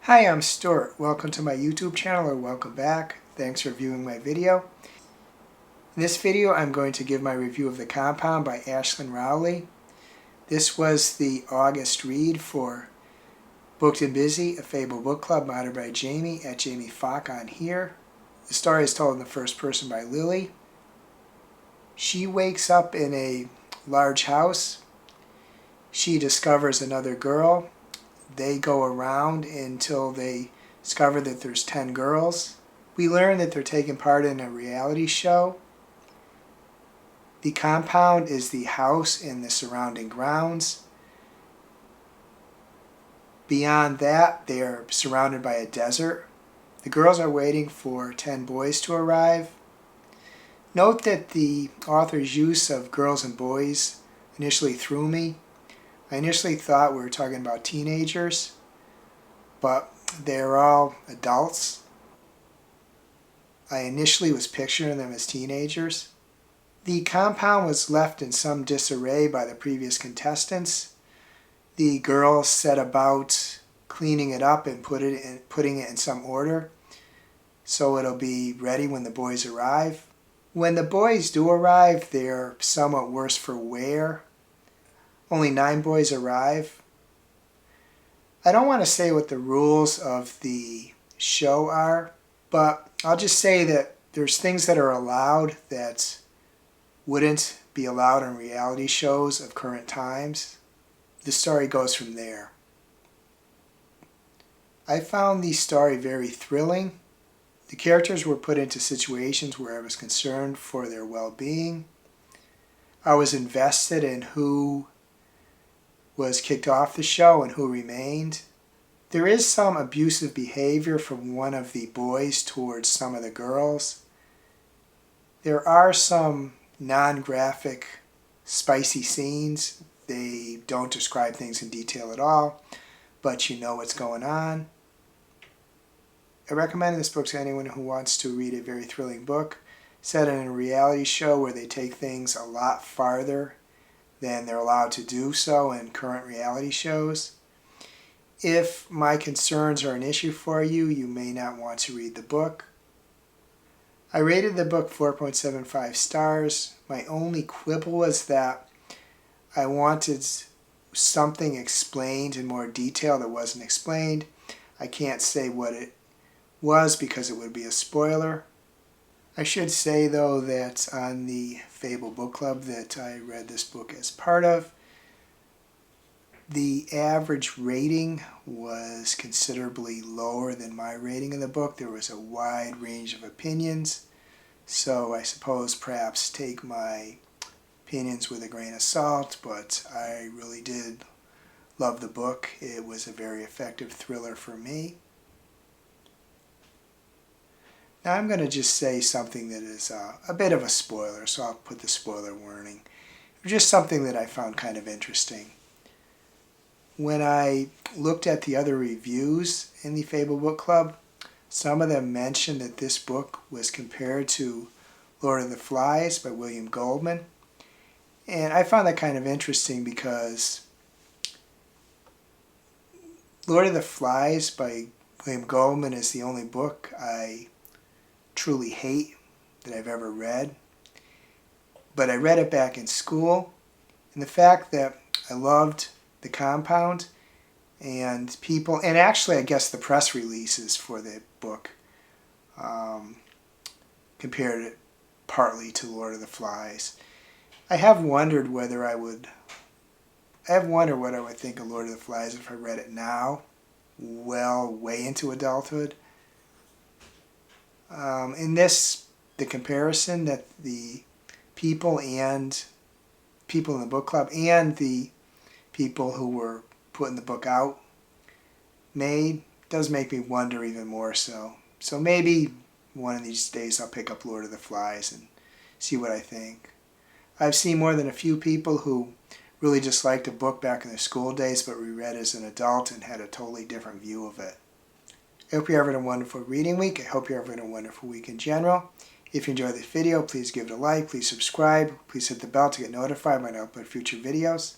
Hi, I'm Stuart. Welcome to my YouTube channel, or welcome back. Thanks for viewing my video. In this video, I'm going to give my review of The Compound by Aisling Rawle. This was the August read for Booked and Busy, a Fable book club modded by Jaime at Jaime Fock on here. The story is told in the first person by Lily. She wakes up in a large house. She discovers another girl. They go around until they discover that there's 10 girls. We learn that they're taking part in a reality show. The compound is the house and the surrounding grounds. Beyond that, they are surrounded by a desert. The girls are waiting for 10 boys to arrive. Note that the author's use of girls and boys initially threw me. I initially thought we were talking about teenagers, but they're all adults. I initially was picturing them as teenagers. The compound was left in some disarray by the previous contestants. The girls set about cleaning it up and putting it in some order so it'll be ready when the boys arrive. When the boys do arrive, they're somewhat worse for wear. Only 9 boys arrive. I don't want to say what the rules of the show are, but I'll just say that there's things that are allowed that wouldn't be allowed in reality shows of current times. The story goes from there. I found the story very thrilling. The characters were put into situations where I was concerned for their well-being. I was invested in who was kicked off the show and who remained. There is some abusive behavior from one of the boys towards some of the girls. There are some non-graphic, spicy scenes. They don't describe things in detail at all, but you know what's going on. I recommend this book to anyone who wants to read a very thrilling book set in a reality show where they take things a lot farther than they're allowed to do so in current reality shows. If my concerns are an issue for you, you may not want to read the book. I rated the book 4.75 stars. My only quibble was that I wanted something explained in more detail that wasn't explained. I can't say what it was because it would be a spoiler. I should say, though, that on the Fable Book Club that I read this book as part of, the average rating was considerably lower than my rating of the book. There was a wide range of opinions, so I suppose perhaps take my opinions with a grain of salt, but I really did love the book. It was a very effective thriller for me. Now I'm going to just say something that is a bit of a spoiler, so I'll put the spoiler warning. It was just something that I found kind of interesting. When I looked at the other reviews in the Fable Book Club, some of them mentioned that this book was compared to Lord of the Flies by William Goldman. And I found that kind of interesting because Lord of the Flies by William Goldman is the only book I truly hate that I've ever read. But I read it back in school, and the fact that I loved The Compound and people, and actually I guess the press releases for the book compared it partly to Lord of the Flies. I have wondered what I would think of Lord of the Flies if I read it now, way into adulthood. In this, the comparison that the people in the book club and the people who were putting the book out made does make me wonder even more so. So maybe one of these days I'll pick up Lord of the Flies and see what I think. I've seen more than a few people who really just liked a book back in their school days but reread as an adult and had a totally different view of it. I hope you're having a wonderful reading week. I hope you're having a wonderful week in general. If you enjoyed this video, please give it a like, please subscribe, please hit the bell to get notified when I upload future videos.